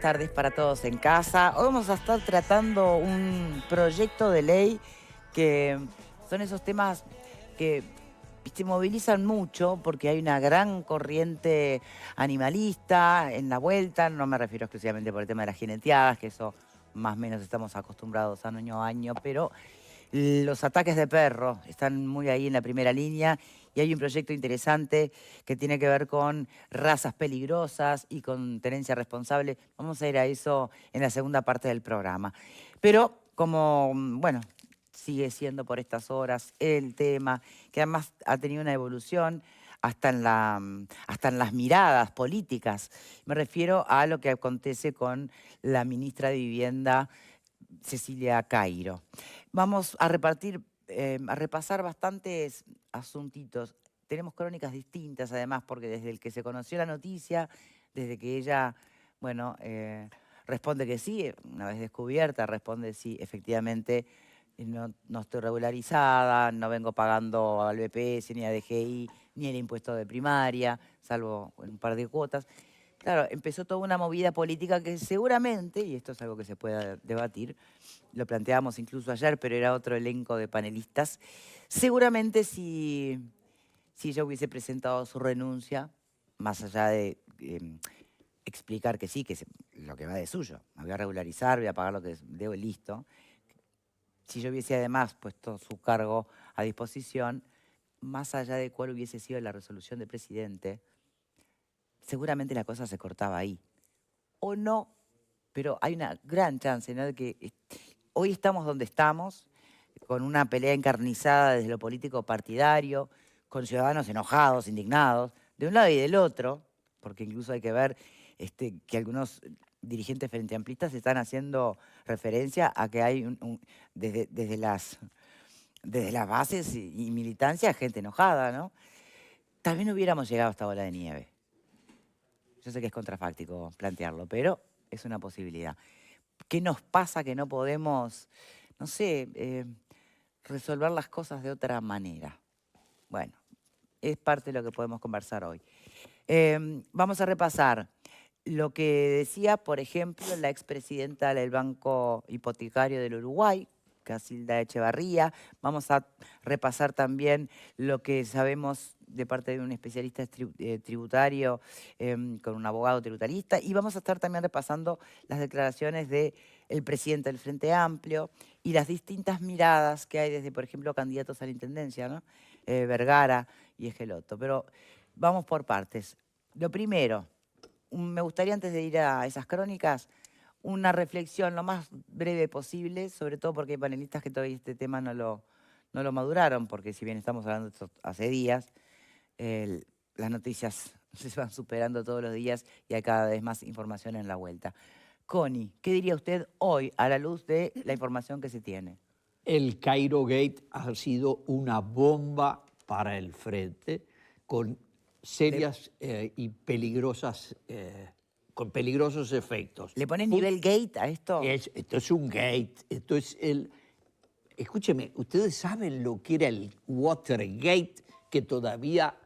tardes para todos en casa. Hoy vamos a estar tratando un proyecto de ley que son esos temas que se movilizan mucho porque hay una gran corriente animalista en la vuelta. No me refiero exclusivamente por el tema de las jineteadas, que eso más o menos estamos acostumbrados año a año, pero los ataques de perros están muy ahí en la primera línea y hay un proyecto interesante que tiene que ver con razas peligrosas y con tenencia responsable. Vamos a ir a eso en la segunda parte del programa. Pero como, bueno, sigue siendo por estas horas el tema, que además ha tenido una evolución hasta en las miradas políticas. Me refiero a lo que acontece con la ministra de Vivienda, Cecilia Cairo. Vamos a a repasar bastantes asuntitos. Tenemos crónicas distintas, además, porque desde el que se conoció la noticia, desde que ella, bueno, responde que sí, una vez descubierta, responde sí, efectivamente, no estoy regularizada, no vengo pagando al BPS, ni a DGI, ni el impuesto de primaria, salvo en un par de cuotas. Claro, empezó toda una movida política que seguramente, y esto es algo que se pueda debatir, lo planteábamos incluso ayer, pero era otro elenco de panelistas, seguramente si ella hubiese presentado su renuncia, más allá de explicar que sí, lo que va de suyo, me voy a regularizar, voy a pagar lo que debo y listo, si yo hubiese además puesto su cargo a disposición, más allá de cuál hubiese sido la resolución del presidente, seguramente la cosa se cortaba ahí. O no, pero hay una gran chance, ¿no?, de que hoy estamos donde estamos, con una pelea encarnizada desde lo político partidario, con ciudadanos enojados, indignados, de un lado y del otro, porque incluso hay que ver que algunos dirigentes frente amplistas están haciendo referencia a que hay desde las bases y militancia gente enojada, ¿no? Tal vez no hubiéramos llegado a esta bola de nieve. Yo sé que es contrafáctico plantearlo, pero es una posibilidad. ¿Qué nos pasa que no podemos, no sé, resolver las cosas de otra manera? Bueno, es parte de lo que podemos conversar hoy. Vamos a repasar lo que decía, por ejemplo, la expresidenta del Banco Hipotecario del Uruguay, Casilda Echevarría. Vamos a repasar también lo que sabemos de parte de un especialista tributario, con un abogado tributarista. Y vamos a estar también repasando las declaraciones del presidente del Frente Amplio y las distintas miradas que hay desde, por ejemplo, candidatos a la intendencia, ¿no? Vergara y Esqueloto. Pero vamos por partes. Lo primero, me gustaría antes de ir a esas crónicas, una reflexión lo más breve posible, sobre todo porque hay panelistas que todavía este tema no lo maduraron, porque si bien estamos hablando de esto hace días, las noticias se van superando todos los días y hay cada vez más información en la vuelta. Connie, ¿qué diría usted hoy a la luz de la información que se tiene? El Cairo Gate ha sido una bomba para el frente, con serias y peligrosas, con peligrosos efectos. ¿Le pones nivel gate a esto? Esto es un gate, esto es el... Escúcheme, ¿ustedes saben lo que era el Watergate, que todavía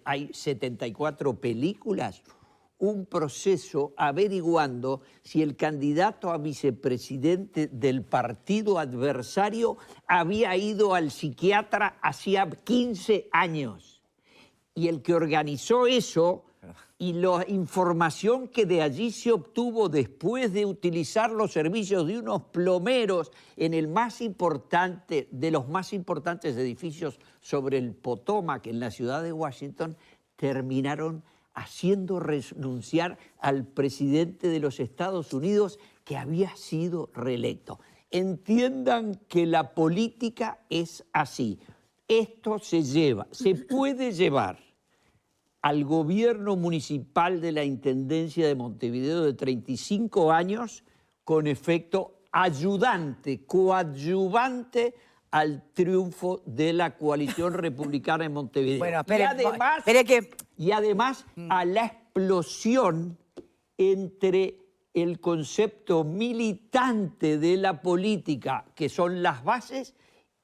hay 74 películas? Un proceso averiguando si el candidato a vicepresidente del partido adversario había ido al psiquiatra hacía 15 años. Y el que organizó eso y la información que de allí se obtuvo después de utilizar los servicios de unos plomeros en el más importante, de los más importantes edificios sobre el Potomac en la ciudad de Washington, terminaron haciendo renunciar al presidente de los Estados Unidos, que había sido reelecto. Entiendan que la política es así. Esto se puede llevar al gobierno municipal de la Intendencia de Montevideo de 35 años con efecto ayudante, coadyuvante al triunfo de la coalición republicana en Montevideo. Bueno, espere y además a la explosión entre el concepto militante de la política, que son las bases,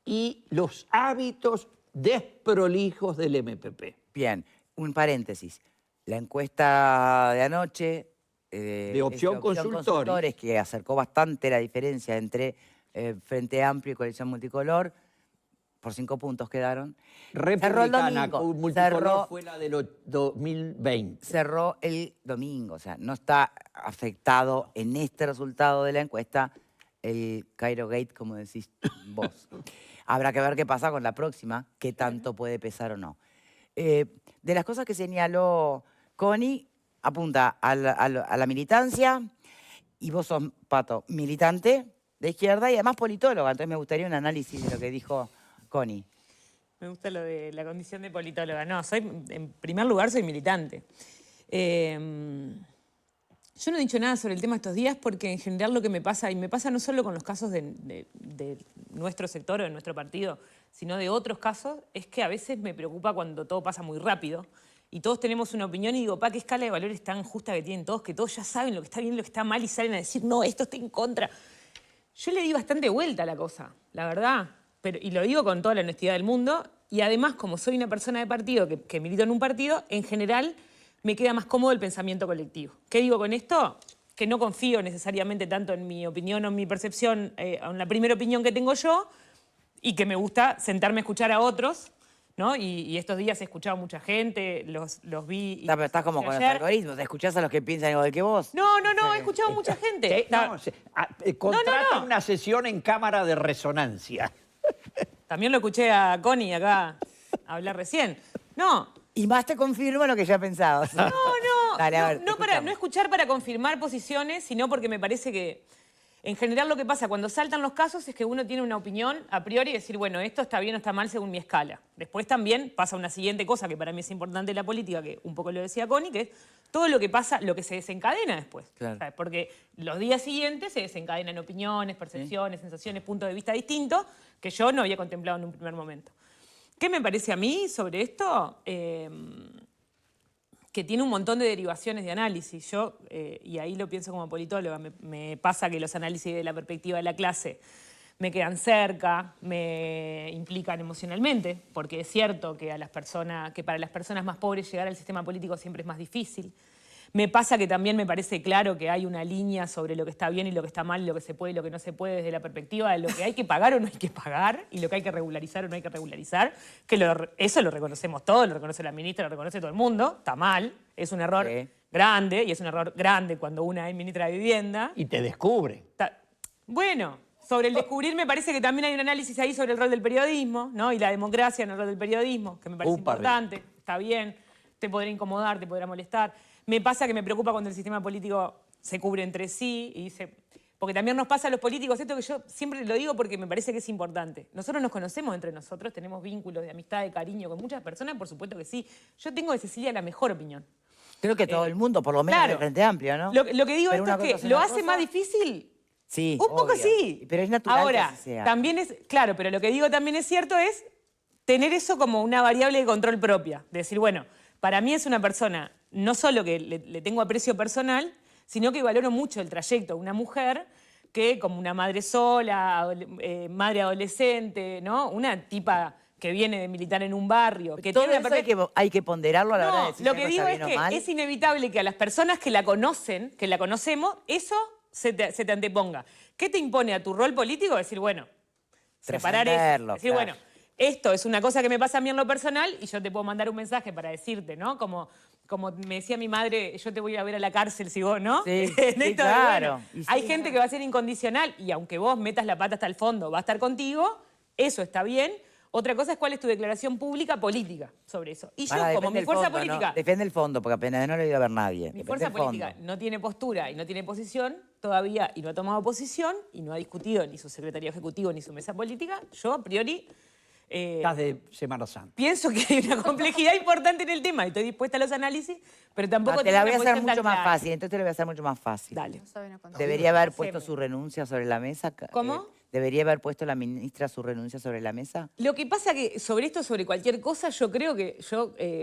y los hábitos desprolijos del MPP. Bien, un paréntesis. La encuesta de anoche de Opción Consultores, que acercó bastante la diferencia entre Frente Amplio y Coalición Multicolor. Por 5 puntos quedaron. Republicana, Multicolor fue la de 2020. Cerró el domingo, o sea, no está afectado en este resultado de la encuesta el Cairo Gate, como decís vos. Habrá que ver qué pasa con la próxima, qué tanto puede pesar o no. De las cosas que señaló Connie, apunta a la militancia, y vos sos, Pato, militante de izquierda y además politóloga, entonces me gustaría un análisis de lo que dijo Connie. Me gusta lo de la condición de politóloga. No, en primer lugar soy militante. Yo no he dicho nada sobre el tema estos días porque en general lo que me pasa, y me pasa no solo con los casos de nuestro sector o de nuestro partido, sino de otros casos, es que a veces me preocupa cuando todo pasa muy rápido y todos tenemos una opinión y digo, ¿qué escala de valores tan justa que tienen todos? Que todos ya saben lo que está bien y lo que está mal y salen a decir, no, esto está en contra. Yo le di bastante vuelta a la cosa, la verdad, y lo digo con toda la honestidad del mundo, y además, como soy una persona de partido que milito en un partido, en general me queda más cómodo el pensamiento colectivo. ¿Qué digo con esto? Que no confío necesariamente tanto en mi opinión o en mi percepción, en la primera opinión que tengo yo, y que me gusta sentarme a escuchar a otros, ¿no? Y estos días he escuchado a mucha gente, los vi... Estás como con los algoritmos, ¿escuchás a los que piensan igual que vos? No, he escuchado a mucha gente. Contrata una sesión en cámara de resonancia. También lo escuché a Connie acá hablar recién. No. Y más te confirmo lo que ya pensabas. No. Dale, a ver, no escuchar para confirmar posiciones, sino porque me parece que en general lo que pasa cuando saltan los casos es que uno tiene una opinión a priori y decir, bueno, esto está bien o está mal según mi escala. Después también pasa una siguiente cosa que para mí es importante en la política, que un poco lo decía Connie, que es todo lo que pasa, lo que se desencadena después. Claro. ¿Sabes? Porque los días siguientes se desencadenan opiniones, percepciones, sensaciones, puntos de vista distintos que yo no había contemplado en un primer momento. ¿Qué me parece a mí sobre esto? Que tiene un montón de derivaciones de análisis. Yo, y ahí lo pienso como politóloga, me pasa que los análisis de la perspectiva de la clase me quedan cerca, me implican emocionalmente, porque es cierto que para las personas más pobres llegar al sistema político siempre es más difícil. Me pasa que también me parece claro que hay una línea sobre lo que está bien y lo que está mal, lo que se puede y lo que no se puede desde la perspectiva de lo que hay que pagar o no hay que pagar y lo que hay que regularizar o no hay que regularizar, que eso lo reconocemos todos, lo reconoce la ministra, lo reconoce todo el mundo, está mal, es un error grande y es un error grande cuando una es ministra de Vivienda. Y te descubre. Bueno, sobre el descubrir me parece que también hay un análisis ahí sobre el rol del periodismo, ¿no? Y la democracia en el rol del periodismo, que me parece importante, está bien, te podrá incomodar, te podrá molestar. Me pasa que me preocupa cuando el sistema político se cubre entre sí y porque también nos pasa a los políticos, esto que yo siempre lo digo porque me parece que es importante. Nosotros nos conocemos entre nosotros, tenemos vínculos de amistad, de cariño con muchas personas, por supuesto que sí. Yo tengo de Cecilia la mejor opinión. Creo que todo el mundo, por lo menos de Frente Amplio, ¿no? Lo que digo esto es que lo hace más difícil. Sí, un poco sí. Pero es natural. Ahora, que así sea. También es, claro, pero lo que digo también es cierto es tener eso como una variable de control propia. De decir, bueno, para mí es una persona, no solo que le tengo aprecio personal, sino que valoro mucho el trayecto de una mujer que como una madre sola, madre adolescente, ¿no? Una tipa que viene de militar en un barrio. Que todo tiene eso hay que ponderarlo a la hora de decir lo que digo es que es inevitable que a las personas que la conocen, que la conocemos, eso se te anteponga. ¿Qué te impone a tu rol político? Decir, bueno, separar eso. Decir, bueno, esto es una cosa que me pasa a mí en lo personal y yo te puedo mandar un mensaje para decirte, ¿no? Como me decía mi madre, yo te voy a ver a la cárcel si vos, ¿no? Sí, sí, claro. Bueno, hay gente que va a ser incondicional y aunque vos metas la pata hasta el fondo, va a estar contigo, eso está bien. Otra cosa es cuál es tu declaración pública política sobre eso. Y yo, como mi fuerza política... ¿no? Defiende el fondo, porque apenas no lo iba a ver nadie. Mi fuerza política no tiene postura y no tiene posición todavía y no ha tomado posición y no ha discutido ni su secretario ejecutivo ni su mesa política. Yo, a priori... Estás de Semana Santa. Pienso que hay una complejidad importante en el tema y estoy dispuesta a los análisis, pero tampoco... te la voy a hacer mucho más fácil, entonces te lo voy a hacer mucho más fácil. Dale. ¿Debería haber puesto su renuncia sobre la mesa? ¿Cómo? ¿Debería haber puesto la ministra su renuncia sobre la mesa? Lo que pasa que sobre esto, sobre cualquier cosa, yo creo que,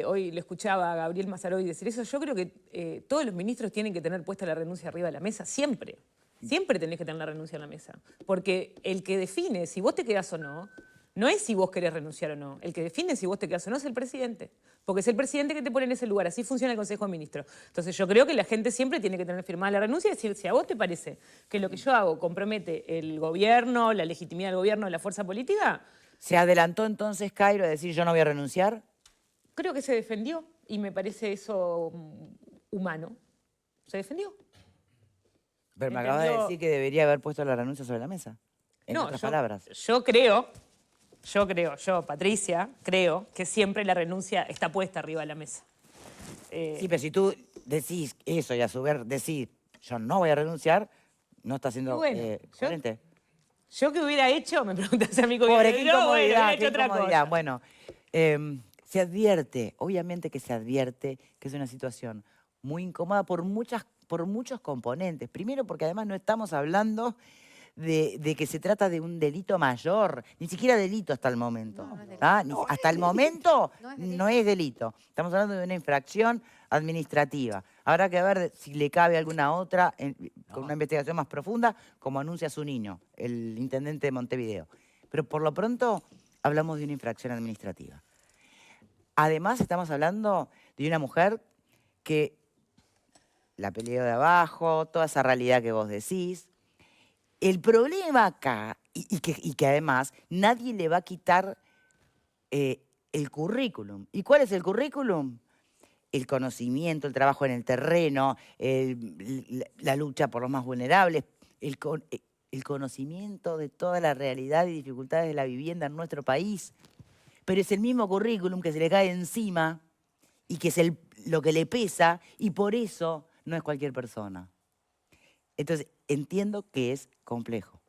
hoy le escuchaba a Gabriel Mazaroy decir eso, yo creo que todos los ministros tienen que tener puesta la renuncia arriba de la mesa, siempre. Siempre tenés que tener la renuncia en la mesa. Porque el que define si vos te quedás o no no es si vos querés renunciar o no. El que define si vos te quedás o no es el presidente. Porque es el presidente que te pone en ese lugar. Así funciona el Consejo de Ministros. Entonces yo creo que la gente siempre tiene que tener firmada la renuncia y decir, si a vos te parece que lo que yo hago compromete el gobierno, la legitimidad del gobierno, la fuerza política... ¿Se adelantó entonces Cairo a decir yo no voy a renunciar? Creo que se defendió y me parece eso humano. Se defendió. Pero me acabas de decir que debería haber puesto la renuncia sobre la mesa. En otras palabras. Yo, Patricia, creo que siempre la renuncia está puesta arriba de la mesa. Sí, pero si tú decís eso y a su vez decís yo no voy a renunciar, no está siendo coherente. Yo qué hubiera hecho, me preguntas a mí cómo Pobre, hubiera qué hecho, incomodidad, hecho otra cosa. Bueno, se advierte, obviamente que se advierte que es una situación muy incómoda por muchos componentes. Primero porque además no estamos hablando de que se trata de un delito mayor, ni siquiera delito hasta el momento. Hasta el momento no es delito. Estamos hablando de una infracción administrativa. Habrá que ver si le cabe alguna otra con una investigación más profunda, como anuncia su niño, el intendente de Montevideo. Pero por lo pronto hablamos de una infracción administrativa. Además estamos hablando de una mujer que la peleó de abajo, toda esa realidad que vos decís. El problema acá, y que además nadie le va a quitar el currículum. ¿Y cuál es el currículum? El conocimiento, el trabajo en el terreno, la lucha por los más vulnerables, el conocimiento de toda la realidad y dificultades de la vivienda en nuestro país. Pero es el mismo currículum que se le cae encima y que es lo que le pesa, y por eso no es cualquier persona. Entonces, entiendo que es complejo.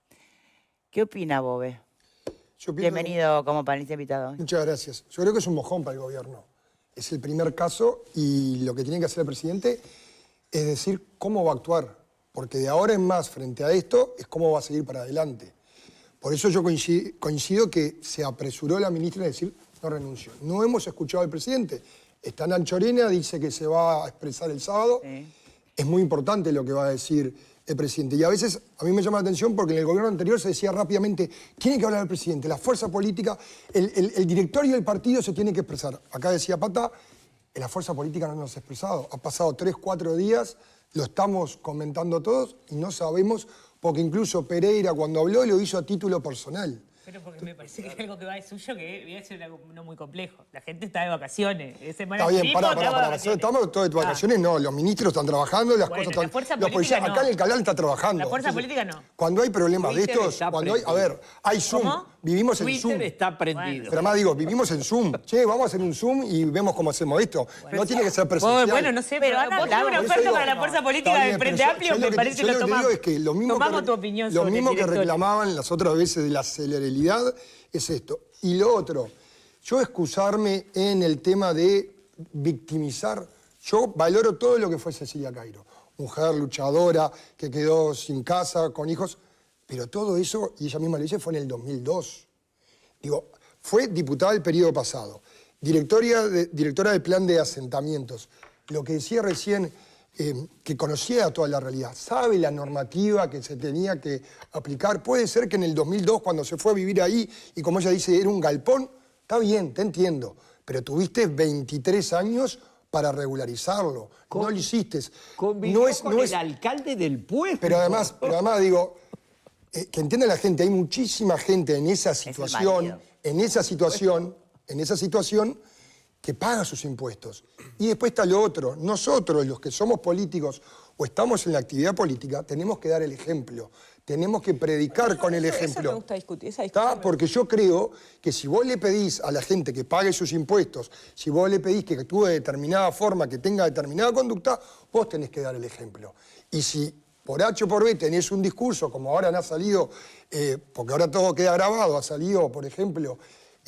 ¿Qué opina, Bobe? Bienvenido como panelista invitado. Muchas gracias. Yo creo que es un mojón para el gobierno. Es el primer caso y lo que tiene que hacer el presidente es decir cómo va a actuar. Porque de ahora en más, frente a esto, es cómo va a seguir para adelante. Por eso yo coincido que se apresuró la ministra a decir no renuncio. No hemos escuchado al presidente. Está en Anchorena, dice que se va a expresar el sábado. Sí. Es muy importante lo que va a decir el presidente. Y a veces a mí me llama la atención porque en el gobierno anterior se decía rápidamente tiene que hablar el presidente, la fuerza política, el directorio del partido se tiene que expresar. Acá decía Pata, la fuerza política no nos ha expresado. Ha pasado 3, 4 días, lo estamos comentando todos y no sabemos, porque incluso Pereira cuando habló lo hizo a título personal. Pero porque me parece que es algo que va de suyo, que voy a ser algo no muy complejo. La gente está de vacaciones. Está bien, para. Estamos todos de vacaciones, no. Los ministros están trabajando, las cosas están... La fuerza política no. Acá en el canal está trabajando. La fuerza política no. Cuando hay problemas de estos, hay Zoom. ¿Cómo? Vivimos en Twitter Zoom. está prendido. Pero además digo, vivimos en Zoom. Che, vamos a hacer un Zoom y vemos cómo hacemos esto. No tiene que ser presencial. Bueno, no sé, pero vos tenés una oferta para la fuerza política del Frente Amplio, me parece que lo tomamos. Yo lo que digo es que tomamos tu opinión sobre lo mismo que reclamaban las otras veces de la celeridad es esto. Y lo otro, yo excusarme en el tema de victimizar, yo valoro todo lo que fue Cecilia Cairo. Mujer luchadora, que quedó sin casa, con hijos, pero todo eso, y ella misma lo dice, fue en el 2002. Digo, fue diputada del periodo pasado, directora del plan de asentamientos. Lo que decía recién, que conocía toda la realidad, sabe la normativa que se tenía que aplicar. Puede ser que en el 2002, cuando se fue a vivir ahí, y como ella dice, era un galpón, está bien, te entiendo, pero tuviste 23 años para regularizarlo. No lo hiciste. Convivió con el alcalde del pueblo. Pero además digo, que entienda la gente, hay muchísima gente en esa situación, que paga sus impuestos. Y después está lo otro. Nosotros, los que somos políticos o estamos en la actividad política, tenemos que dar el ejemplo. Tenemos que predicar con el ejemplo. Eso me gusta discutir. Esa discusión porque yo creo que si vos le pedís a la gente que pague sus impuestos, si vos le pedís que actúe de determinada forma, que tenga determinada conducta, vos tenés que dar el ejemplo. Y si por H o por B tenés un discurso, como ahora ha salido, porque ahora todo queda grabado, ha salido, por ejemplo,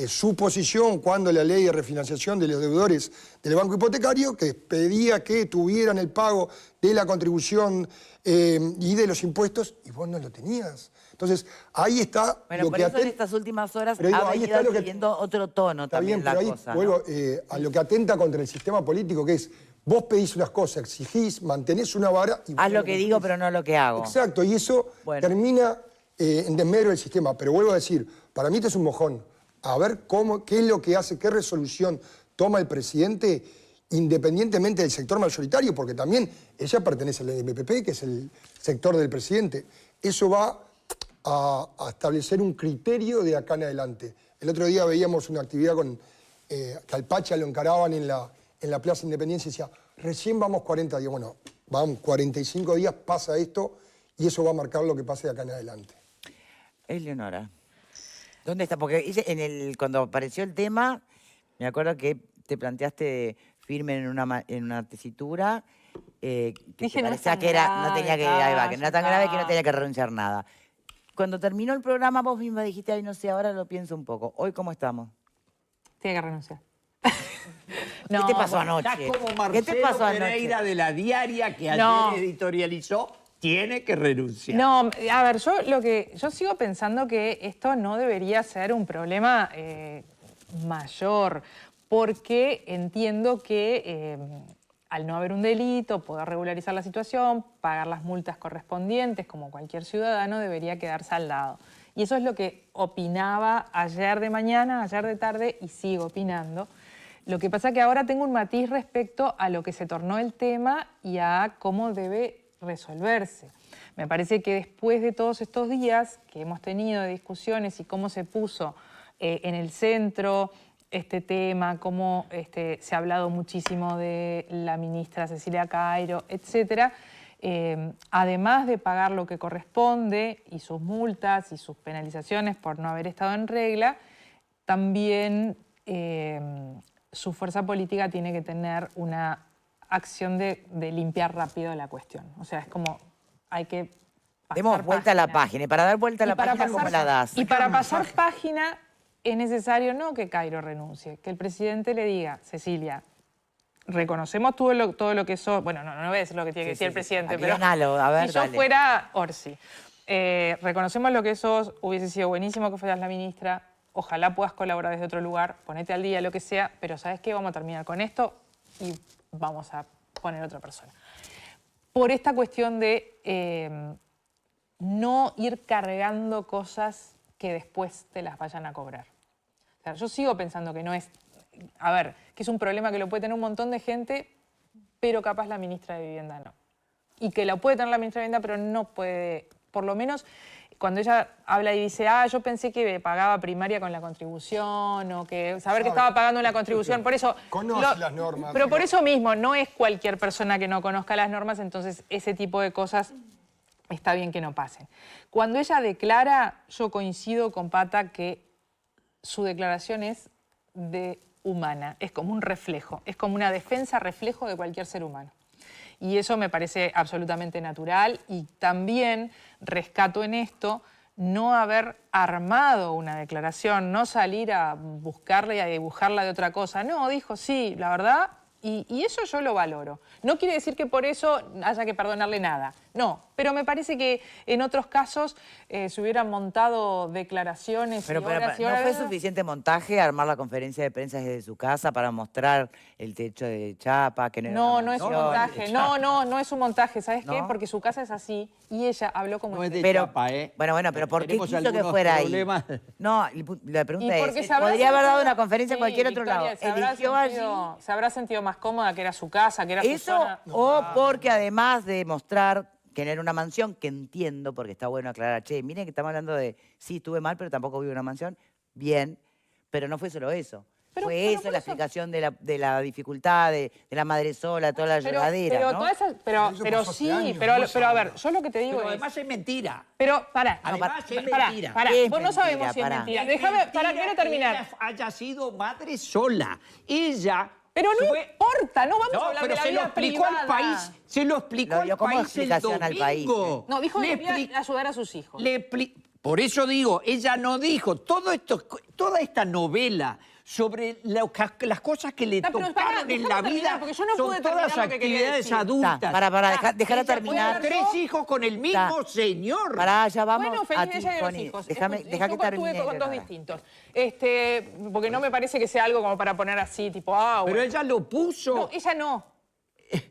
su posición cuando la ley de refinanciación de los deudores del banco hipotecario, que pedía que tuvieran el pago de la contribución y de los impuestos, y vos no lo tenías. Entonces, ahí está... Bueno, por eso en estas últimas horas ha venido adquiriendo otro tono también la cosa. Vuelvo a lo que atenta contra el sistema político, que es, vos pedís unas cosas, exigís, mantenés una vara... y haz lo que digo, pero no lo que hago. Exacto, y eso termina en desmedro del sistema. Pero vuelvo a decir, para mí esto es un mojón. a ver qué es lo que hace, qué resolución toma el presidente, independientemente del sector mayoritario, porque también ella pertenece al MPP, que es el sector del presidente. Eso va a establecer un criterio de acá en adelante. El otro día veíamos una actividad que al Pacha lo encaraban en la Plaza Independencia y decía, recién vamos 40 días. Bueno, van 45 días, pasa esto y eso va a marcar lo que pase de acá en adelante. Eleonora, ¿dónde está? Porque cuando apareció el tema, me acuerdo que te planteaste firme en una tesitura que Dije, te no es parecía tan que no tenía que, grave, ahí va, que no era tan grave que no está. tenía que renunciar nada. Cuando terminó el programa, vos misma dijiste, ay, no sé, ahora lo pienso un poco. ¿Hoy cómo estamos? Tiene que renunciar. ¿Qué te pasó Está anoche? como ¿Qué Marcelo te pasó Pereira anoche? de La Diaria, que No. ayer editorializó, tiene que renunciar. No, a ver, yo sigo pensando que esto no debería ser un problema mayor, porque entiendo que al no haber un delito, poder regularizar la situación, pagar las multas correspondientes, como cualquier ciudadano, debería quedar saldado. Y eso es lo que opinaba ayer de mañana, ayer de tarde, y sigo opinando. Lo que pasa es que ahora tengo un matiz respecto a lo que se tornó el tema y a cómo debe resolverse. Me parece que después de todos estos días que hemos tenido de discusiones y cómo se puso en el centro este tema, cómo se ha hablado muchísimo de la ministra Cecilia Cairo, etcétera, además de pagar lo que corresponde y sus multas y sus penalizaciones por no haber estado en regla, también su fuerza política tiene que tener una acción de limpiar rápido la cuestión. O sea, es como hay que pasar Demos vuelta a la página. Y para dar vuelta a la página, ¿cómo la das? Y para pasar página es necesario no que Cairo renuncie, que el presidente le diga, Cecilia, reconocemos todo lo que sos... Bueno, no voy a decir lo que tiene que decir el presidente, pero Acláralo, a ver, si yo dale. fuera Orsi, reconocemos lo que sos, hubiese sido buenísimo que fueras la ministra, ojalá puedas colaborar desde otro lugar, ponete al día, lo que sea, pero ¿sabes qué? Vamos a terminar con esto y vamos a poner otra persona. Por esta cuestión de no ir cargando cosas que después te las vayan a cobrar. O sea, yo sigo pensando que no es... A ver, que es un problema que lo puede tener un montón de gente, pero capaz la ministra de Vivienda no. Y que la puede tener la ministra de Vivienda, pero no puede... Por lo menos cuando ella habla y dice, yo pensé que pagaba primaria con la contribución, o que saber que estaba pagando la contribución, por eso... Conoce las normas. Pero por eso mismo, no es cualquier persona que no conozca las normas, entonces ese tipo de cosas está bien que no pasen. Cuando ella declara, yo coincido con Pata que su declaración es humana, es como un reflejo, es como una defensa reflejo de cualquier ser humano. Y eso me parece absolutamente natural y también rescato en esto no haber armado una declaración, no salir a buscarla y a dibujarla de otra cosa. No, dijo, sí, la verdad, y eso yo lo valoro. No quiere decir que por eso haya que perdonarle nada, no. Pero me parece que en otros casos se hubieran montado declaraciones Pero y horas y ¿no horas. fue suficiente montaje armar la conferencia de prensa desde su casa para mostrar el techo de chapa? Que No, era no una es un mansión? montaje. No es un montaje. ¿Sabes qué? ¿No? Porque su casa es así y ella habló como No es de especie. chapa, ¿eh? Bueno, pero ¿por qué Tenemos quiso que algunos fuera problemas. ahí? No, la pregunta Y porque es, se habrá podría haber dado sentido- una conferencia en Sí, cualquier otro Victoria, lado. se habrá Eligió allí sentido- Se habrá sentido más cómoda, que era su casa, que era su eso, zona. o porque además de mostrar que no era una mansión, que entiendo, porque está bueno aclarar, che, miren que estamos hablando de, sí, estuve mal, pero tampoco vivo en una mansión, bien, pero no fue solo eso. Pero Fue por eso, la eso- explicación de la dificultad, de la madre sola, toda la lloradera, pero ¿no? toda esa- Eso pero pasó hace sí, años, pero no a ver, ahora. yo lo que te digo Pero es... además es mentira. Pero, pará. Además es pará, mentira. pará. Es Vos no mentira, sabemos si es pará. mentira. Es Déjame, mentira quiero que terminar. ella haya sido madre sola. Ella... Pero no fue- importa, no vamos a No, hablar pero de la se lo vida explicó al privada. país. Se lo explicó Lo dio al como país el explicación al país, domingo. No, dijo Le que quería expli- ayudar a sus hijos. Por eso digo, ella no dijo, toda esta novela sobre las cosas que le pero tocaron pará, en déjame la terminar, vida porque yo no son pude todas terminar lo que quería actividades decir. adultas. Déjala Ella terminar. tuvo 3 hijos con el mismo señor. Pará, ya vamos Bueno, a feliz ti, ella y los Connie. hijos. Deja que Yo termine. estuve con dos Leonora. distintos. Porque no me parece que sea algo como para poner así, tipo, Pero bueno. ella lo puso No, ella no.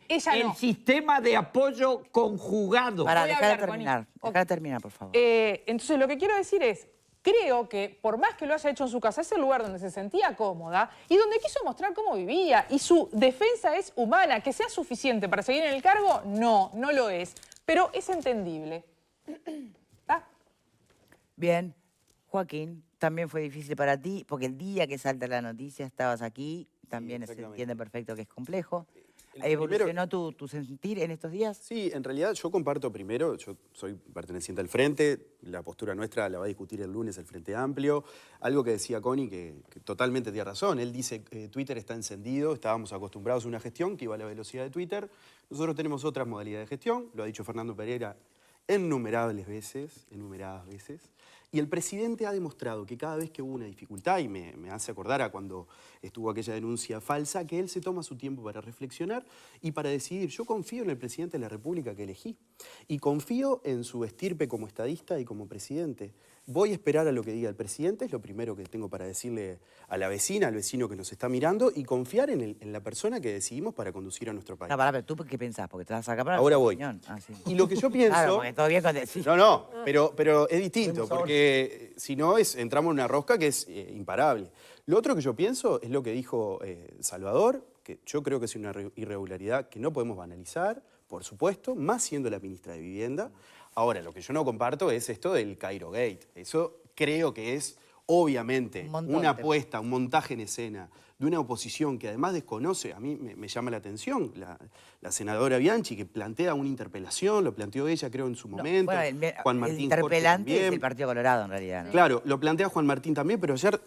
Ella el no. sistema de apoyo conjugado. Pará, Voy a déjala hablar, terminar. Connie. Déjala terminar, por favor. Entonces, lo que quiero decir es, creo que por más que lo haya hecho en su casa, es el lugar donde se sentía cómoda y donde quiso mostrar cómo vivía. Y su defensa es humana. ¿Que sea suficiente para seguir en el cargo? No, no lo es. Pero es entendible. ¿Está? Bien. Joaquín, también fue difícil para ti, porque el día que salta la noticia estabas aquí, también se entiende perfecto que es complejo. ¿Evolucionó tu sentir en estos días? Sí, en realidad yo comparto primero, yo soy perteneciente al Frente, la postura nuestra la va a discutir el lunes el Frente Amplio. Algo que decía Connie, que totalmente tiene razón, él dice que Twitter está encendido, estábamos acostumbrados a una gestión que iba a la velocidad de Twitter. Nosotros tenemos otras modalidades de gestión, lo ha dicho Fernando Pereira innumeradas veces. Y el presidente ha demostrado que cada vez que hubo una dificultad, y me hace acordar a cuando estuvo aquella denuncia falsa, que él se toma su tiempo para reflexionar y para decidir. Yo confío en el presidente de la República que elegí y confío en su estirpe como estadista y como presidente. Voy a esperar a lo que diga el presidente, es lo primero que tengo para decirle a la vecina, al vecino que nos está mirando, y confiar en la persona que decidimos para conducir a nuestro país. No, pero ¿tú qué pensás? Porque te vas a acá para Ahora tu voy. opinión. Ah, sí. Y lo que yo pienso... Claro, porque todo bien con decir. No, pero es distinto, porque si no entramos en una rosca que es imparable. Lo otro que yo pienso es lo que dijo Salvador, que yo creo que es una irregularidad que no podemos banalizar, por supuesto, más siendo la ministra de Vivienda. Ahora, lo que yo no comparto es esto del Cairo Gate. Eso creo que es, obviamente, una apuesta, un montaje en escena de una oposición que además desconoce. A mí me llama la atención la senadora Bianchi, que plantea una interpelación, lo planteó ella, creo, en su momento. Bueno, Juan Martín el interpelante Jorge es el Partido Colorado, en realidad, ¿no? Claro, lo plantea Juan Martín también, pero ayer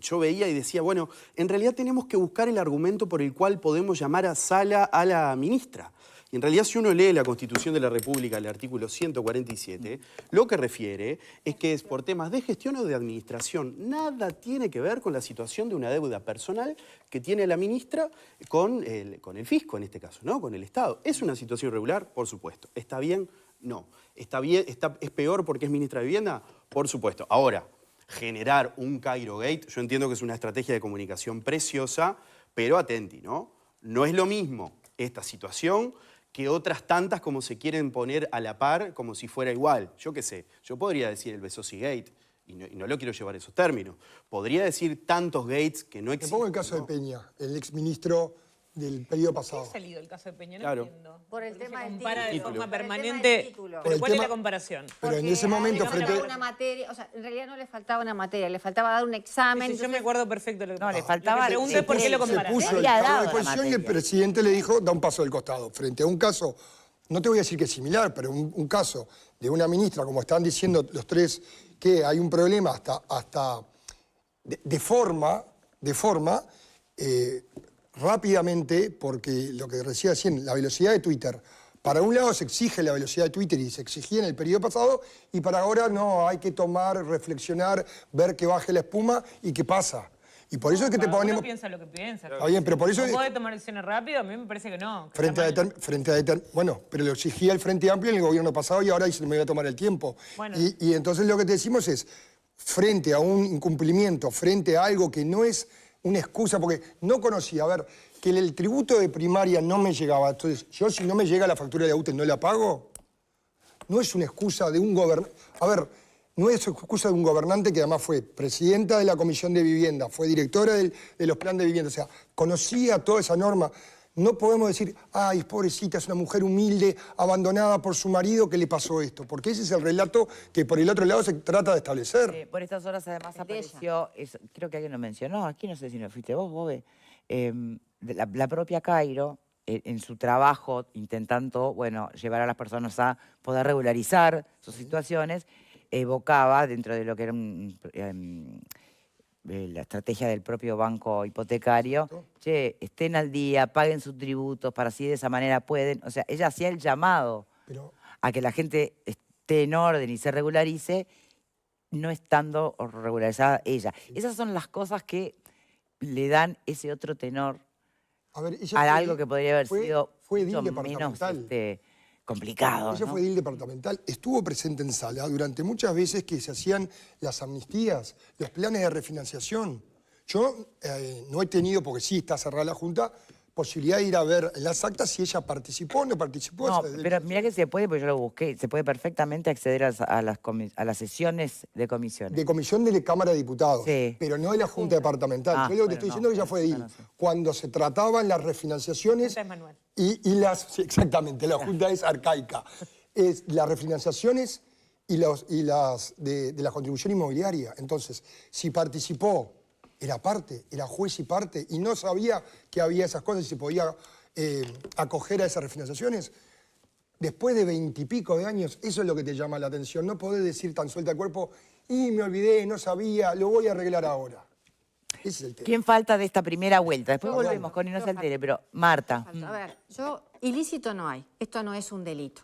yo veía y decía, bueno, en realidad tenemos que buscar el argumento por el cual podemos llamar a sala a la ministra. Y en realidad, si uno lee la Constitución de la República, el artículo 147, lo que refiere es que es por temas de gestión o de administración. Nada tiene que ver con la situación de una deuda personal que tiene la ministra con el fisco, en este caso, ¿no? Con el Estado. ¿Es una situación irregular? Por supuesto. ¿Está bien? No. ¿Está bien? ¿Es peor porque es ministra de Vivienda? Por supuesto. Ahora, generar un Cairo Gate, yo entiendo que es una estrategia de comunicación preciosa, pero atenti, ¿no? No es lo mismo esta situación que otras tantas como se quieren poner a la par, como si fuera igual. Yo qué sé, yo podría decir el Bezosi Gate, y no lo quiero llevar a esos términos. Podría decir tantos gates que no existen. Te pongo el caso de Peña, el exministro del periodo ¿Qué pasado. ha salido el caso de Peña? No Claro. entiendo. Por el Porque tema se del compara de título. forma Por el tema del permanente. título. Por ¿Pero el cuál es tema- la comparación? Pero en Porque ese momento, le faltaba frente... una materia, o sea, en realidad no le faltaba una materia, le faltaba dar un examen. Sí, yo me acuerdo perfecto. No, le faltaba- Lo que pregunto es por qué lo se comparan. puso Le el había cargo dado de la disposición y el materia. presidente le dijo, da un paso del costado. Frente a un caso, no te voy a decir que es similar, pero un caso de una ministra, como están diciendo los tres, que hay un problema hasta de forma, rápidamente, porque lo que decía recién, la velocidad de Twitter, para un lado se exige la velocidad de Twitter y se exigía en el periodo pasado, y para ahora no, hay que tomar, reflexionar, ver que baje la espuma y qué pasa. Y por eso es que te Cada uno ponemos... piensa lo que piensa. Está bien, pero por eso... ¿No puede tomar decisiones rápido? A mí me parece que no. que Frente está a, mal. bueno, pero lo exigía el Frente Amplio en el gobierno pasado y ahora dice me voy a tomar el tiempo. Bueno. Y entonces lo que te decimos es, frente a un incumplimiento, frente a algo que no es una excusa, porque no conocía, a ver, que el tributo de primaria no me llegaba, entonces yo si no me llega la factura de la UTE no la pago, no es una excusa de un gobernante. A ver, no es excusa de un gobernante que además fue presidenta de la Comisión de Vivienda, fue directora de los planes de vivienda, o sea, conocía toda esa norma. No podemos decir, ay, pobrecita, es una mujer humilde, abandonada por su marido, que le pasó esto, porque ese es el relato que por el otro lado se trata de establecer. Por estas horas además El de ella. apareció, creo que alguien lo mencionó, aquí no sé si no fuiste vos, Bobe, la propia Cairo, en su trabajo, intentando, bueno, llevar a las personas a poder regularizar sus situaciones, evocaba dentro de lo que era la estrategia del propio banco hipotecario, che, estén al día, paguen sus tributos, para así de esa manera pueden, o sea, ella hacía el llamado Pero a que la gente esté en orden y se regularice, no estando regularizada ella. Esas son las cosas que le dan ese otro tenor a ver, ella a fue- algo que podría haber sido fue mucho edil menos departamental. complicado. Ella ¿no? fue edil departamental, estuvo presente en sala durante muchas veces que se hacían las amnistías, los planes de refinanciación. Yo no he tenido, porque sí está cerrada la Junta, posibilidad de ir a ver en las actas si ella participó o no participó. No, O sea, pero mira que se puede, porque yo lo busqué, se puede perfectamente acceder a las sesiones de comisiones. de comisión de la Cámara de Diputados, Sí. pero no de la Junta Departamental. Ah, Yo lo que te bueno, estoy no, diciendo es que ya fue de esa ahí. no sé. Cuando se trataban las refinanciaciones Junta es manual. y las... Sí, exactamente, la Junta es arcaica. Es las refinanciaciones y las de la contribución inmobiliaria. Entonces, si participó, era parte, era juez y parte, y no sabía que había esas cosas y se podía acoger a esas refinanciaciones. Después de 20 y pico de años, eso es lo que te llama la atención. No podés decir tan suelta el cuerpo, y me olvidé, no sabía, lo voy a arreglar ahora. Ese es el tema. ¿Quién falta de esta primera vuelta? Después Yo volvemos, falto, Connie, no yo se altere, pero Marta. A ver, ilícito no hay. Esto no es un delito.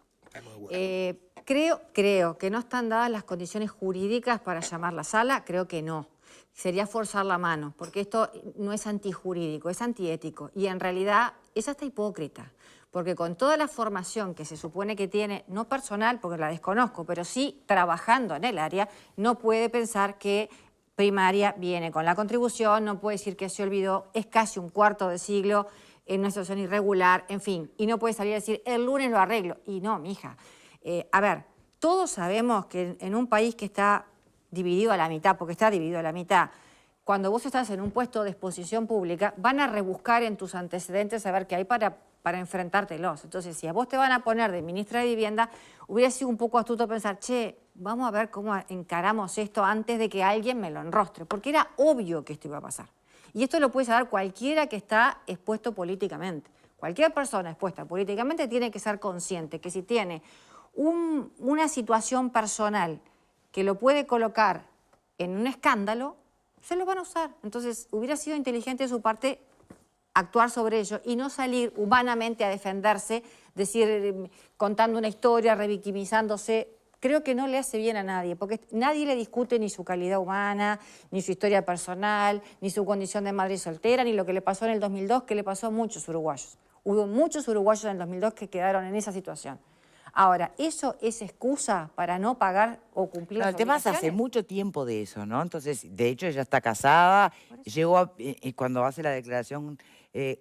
Creo que no están dadas las condiciones jurídicas para llamar la sala, creo que no. Sería forzar la mano, porque esto no es antijurídico, es antiético. Y en realidad es hasta hipócrita, porque con toda la formación que se supone que tiene, no personal, porque la desconozco, pero sí trabajando en el área, no puede pensar que primaria viene con la contribución, no puede decir que se olvidó, es casi un cuarto de siglo en una situación irregular, en fin, y no puede salir a decir, el lunes lo arreglo. Y no, mija. A ver, todos sabemos que en un país que está dividido a la mitad, porque está dividido a la mitad, cuando vos estás en un puesto de exposición pública, van a rebuscar en tus antecedentes a ver qué hay para enfrentártelos. Entonces, si a vos te van a poner de ministra de Vivienda, hubiera sido un poco astuto pensar, che, vamos a ver cómo encaramos esto antes de que alguien me lo enrostre, porque era obvio que esto iba a pasar. Y esto lo puede saber cualquiera que está expuesto políticamente. Cualquier persona expuesta políticamente tiene que ser consciente que si tiene una situación personal que lo puede colocar en un escándalo, se lo van a usar. Entonces, hubiera sido inteligente de su parte actuar sobre ello y no salir humanamente a defenderse, decir, contando una historia, revictimizándose. Creo que no le hace bien a nadie, porque nadie le discute ni su calidad humana, ni su historia personal, ni su condición de madre soltera, ni lo que le pasó en el 2002, que le pasó a muchos uruguayos. Hubo muchos uruguayos en el 2002 que quedaron en esa situación. Ahora, ¿eso es excusa para no pagar o cumplir las El tema es hace obligaciones? mucho tiempo de eso, ¿no? Entonces, de hecho, ella está casada, llegó cuando hace la declaración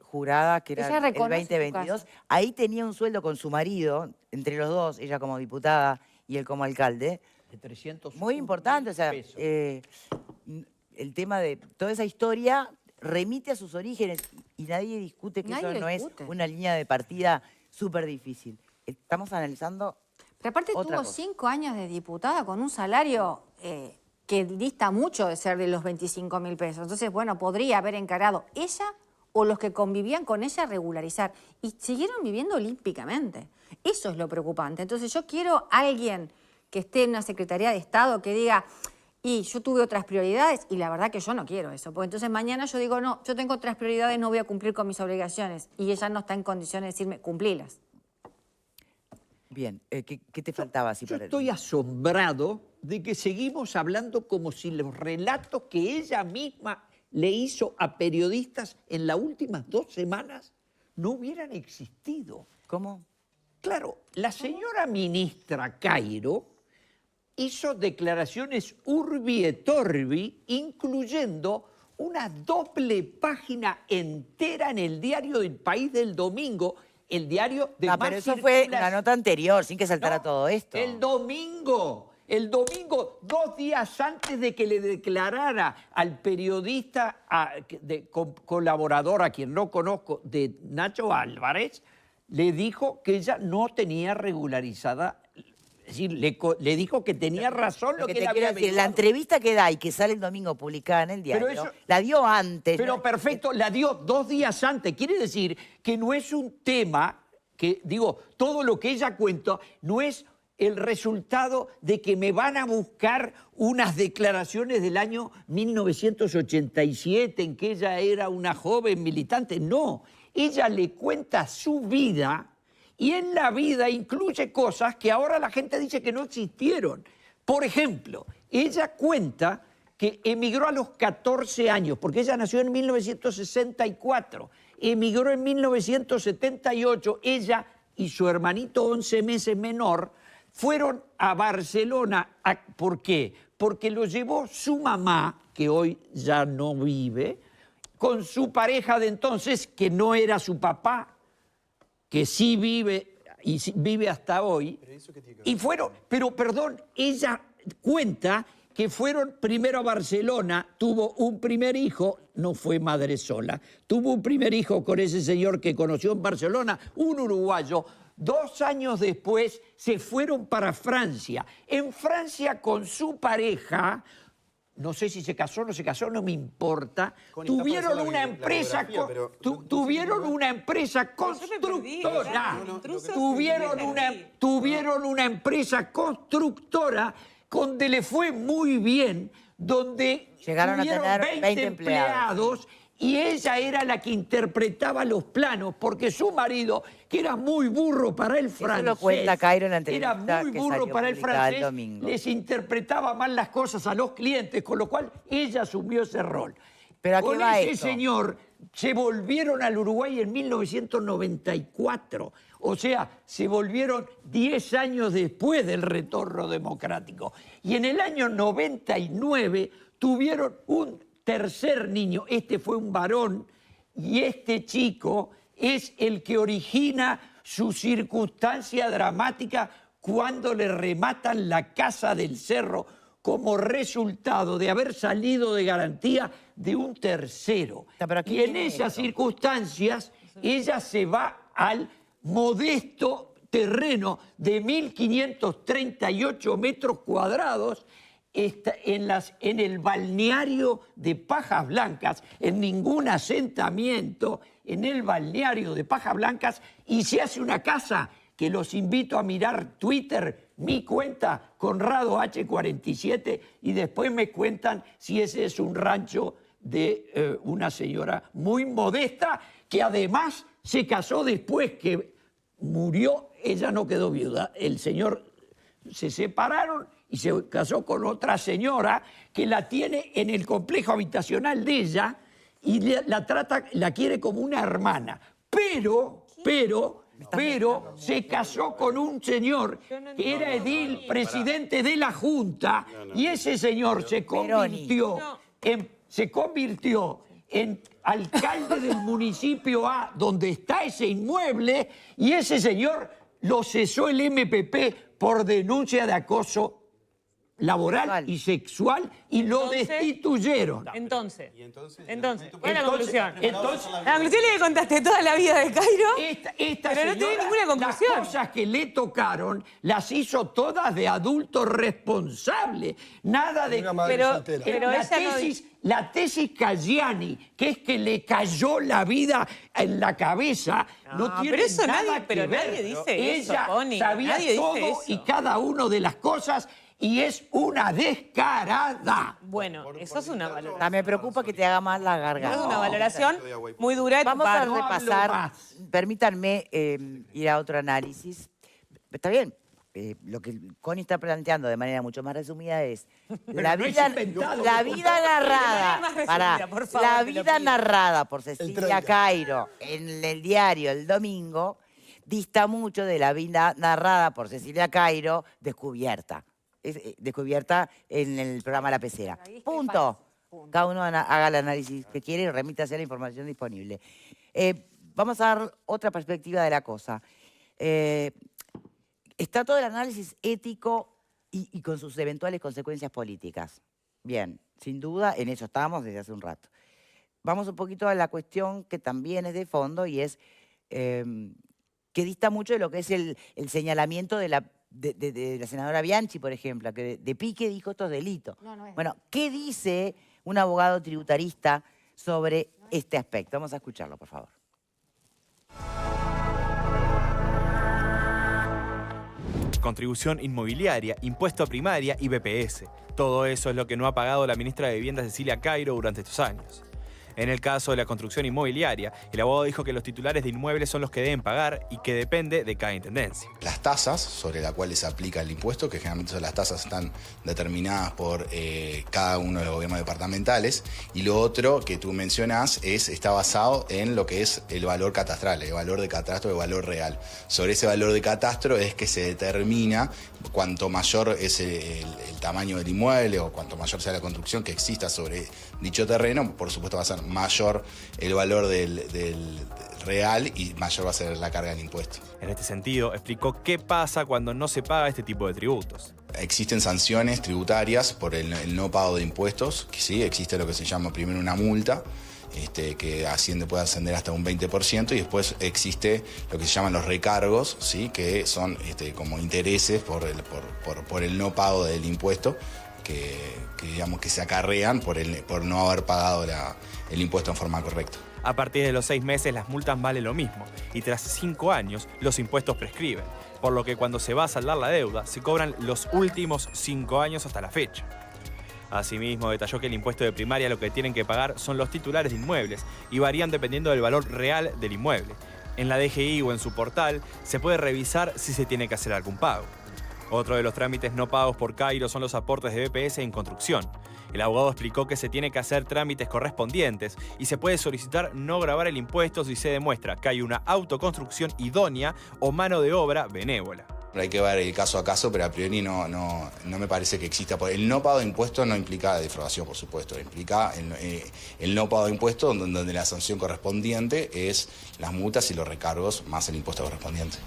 jurada, que era Ella el reconoce su 2022, caso. ahí tenía un sueldo con su marido, entre los dos, ella como diputada y él como alcalde, De 300 muy importante, o sea, pesos. el tema de toda esa historia remite a sus orígenes y nadie discute que Nadie eso no discute. es una línea de partida súper difícil. Estamos analizando Pero aparte otra tuvo cosa. 5 años de diputada con un salario que dista mucho de ser de los 25.000 pesos. Entonces, bueno, podría haber encarado ella o los que convivían con ella regularizar. Y siguieron viviendo olímpicamente. Eso es lo preocupante. Entonces, yo quiero a alguien que esté en una Secretaría de Estado que diga, y yo tuve otras prioridades, y la verdad que yo no quiero eso. Porque entonces mañana yo digo, no, yo tengo otras prioridades, no voy a cumplir con mis obligaciones. Y ella no está en condiciones de decirme, cumplilas. Bien, ¿qué te faltaba así Yo para estoy asombrado de que seguimos hablando como si los relatos que ella misma le hizo a periodistas en las últimas 2 semanas no hubieran existido. ¿Cómo? Claro, la señora ministra Cairo hizo declaraciones urbi et orbi, incluyendo una doble página entera en el diario del País del domingo, el diario de No, más pero eso fue circulación. una nota anterior, sin que saltara No, todo esto. El domingo, 2 días antes de que le declarara al periodista, colaborador, a quien no conozco, de Nacho Álvarez, le dijo que ella no tenía regularizada, es decir, le dijo que tenía razón lo Lo que que él te había quiero decir, la averiguado. entrevista que da y que sale el domingo publicada en el diario, Pero eso- la dio antes. Pero ¿no? perfecto, la dio 2 días antes. Quiere decir que no es un tema que, digo, todo lo que ella cuenta no es el resultado de que me van a buscar unas declaraciones del año 1987 en que ella era una joven militante. No, ella le cuenta su vida y en la vida incluye cosas que ahora la gente dice que no existieron. Por ejemplo, ella cuenta que emigró a los 14 años, porque ella nació en 1964, emigró en 1978, ella y su hermanito 11 meses menor fueron a Barcelona. ¿Por qué? Porque lo llevó su mamá, que hoy ya no vive, con su pareja de entonces, que no era su papá, que sí vive y vive hasta hoy. Y fueron, pero perdón, ella cuenta que fueron primero a Barcelona, tuvo un primer hijo, no fue madre sola, tuvo un primer hijo con ese señor que conoció en Barcelona, un uruguayo. 2 años después se fueron para Francia. En Francia con su pareja, no sé si se casó o no se casó, no me importa, tuvieron una empresa constructora. Tuvieron una empresa constructora donde le fue muy bien, donde llegaron a tuvieron tener 20 empleados. Y ella era la que interpretaba los planos, porque su marido, que era muy burro para el francés, lo cuenta Cairo en la entrevista era muy que burro salió para el publicada el francés, domingo. les interpretaba mal las cosas a los clientes, con lo cual ella asumió ese rol. ¿Pero a qué con va ese esto? señor se volvieron al Uruguay en 1994. O sea, se volvieron 10 años después del retorno democrático. Y en el año 99 tuvieron un tercer niño. Este fue un varón y este chico es el que origina su circunstancia dramática cuando le rematan la casa del Cerro como resultado de haber salido de garantía de un tercero. Pero aquí y en viene esas esto. circunstancias ella se va al modesto terreno de 1.538 metros cuadrados en el balneario de Pajas Blancas, en ningún asentamiento, en el balneario de Pajas Blancas, y se hace una casa que los invito a mirar Twitter, mi cuenta, Conrado H47, y después me cuentan si ese es un rancho de una señora muy modesta, que además se casó después que murió, ella no quedó viuda, el señor se separaron y se casó con otra señora que la tiene en el complejo habitacional de ella y la quiere como una hermana. Pero se casó con un señor que era edil, presidente de la Junta, y ese señor se convirtió en alcalde del municipio A, donde está ese inmueble, y ese señor lo cesó el MPP por denuncia de acoso laboral y sexual y lo destituyeron. Entonces, ¿cuál es la conclusión? La conclusión es que contaste toda la vida de Cairo, pero no tenés ninguna conclusión. Las cosas que le tocaron las hizo todas de adulto responsable. Nada de... La tesis Caggiani, que es que le cayó la vida en la cabeza, no tiene pero eso nada que ver. nadie dice eso, Ella Connie, sabía nadie todo dice eso. y cada una de las cosas y es una descarada. Bueno, eso es una valoración. Me preocupa que te haga mal la garganta. Es una valoración muy dura de tu Vamos a parte. repasar, permítanme ir a otro análisis. Está bien, lo que Connie está planteando de manera mucho más resumida es la no es vida, inventado. la vida narrada, más resumida, por favor, la te lo vida pido. narrada por Cecilia 30. Cairo en el diario El Domingo dista mucho de la vida narrada por Cecilia Cairo descubierta. Descubierta en el programa La Pecera. Punto. Cada uno haga el análisis que quiere y remítase a la información disponible. Vamos a dar otra perspectiva de la cosa. Está todo el análisis ético y con sus eventuales consecuencias políticas. Bien, sin duda, en eso estamos desde hace un rato. Vamos un poquito a la cuestión que también es de fondo y es que dista mucho de lo que es el señalamiento de la senadora Bianchi, por ejemplo, que de pique dijo estos delitos. Bueno, ¿qué dice un abogado tributarista sobre este aspecto? Vamos a escucharlo, por favor. Contribución inmobiliaria, impuesto a primaria y BPS. Todo eso es lo que no ha pagado la ministra de Vivienda Cecilia Cairo durante estos años. En el caso de la construcción inmobiliaria, el abogado dijo que los titulares de inmuebles son los que deben pagar y que depende de cada intendencia. Las tasas sobre las cuales se aplica el impuesto, que generalmente las tasas están determinadas por cada uno de los gobiernos departamentales, y lo otro que tú mencionás está basado en lo que es el valor catastral, el valor de catastro, el valor real. Sobre ese valor de catastro es que se determina cuanto mayor es el tamaño del inmueble o cuanto mayor sea la construcción que exista sobre dicho terreno, por supuesto va a ser mayor el valor del real y mayor va a ser la carga del impuesto. En este sentido, explicó qué pasa cuando no se paga este tipo de tributos. Existen sanciones tributarias por el no pago de impuestos, que sí, existe lo que se llama primero una multa, que puede ascender hasta un 20%, y después existe lo que se llaman los recargos, ¿sí? Que son como intereses por el no pago del impuesto, que se acarrean por no haber pagado el impuesto en forma correcta. A partir de los 6 meses las multas valen lo mismo y tras 5 años los impuestos prescriben, por lo que cuando se va a saldar la deuda se cobran los últimos 5 años hasta la fecha. Asimismo, detalló que el impuesto de primaria lo que tienen que pagar son los titulares de inmuebles y varían dependiendo del valor real del inmueble. En la DGI o en su portal se puede revisar si se tiene que hacer algún pago. Otro de los trámites no pagos por Cairo son los aportes de BPS en construcción. El abogado explicó que se tiene que hacer trámites correspondientes y se puede solicitar no gravar el impuesto si se demuestra que hay una autoconstrucción idónea o mano de obra benévola. Hay que ver el caso a caso, pero a priori no me parece que exista. El no pago de impuestos no implica defraudación, por supuesto. Implica el no pago de impuestos donde la sanción correspondiente es las multas y los recargos más el impuesto correspondiente.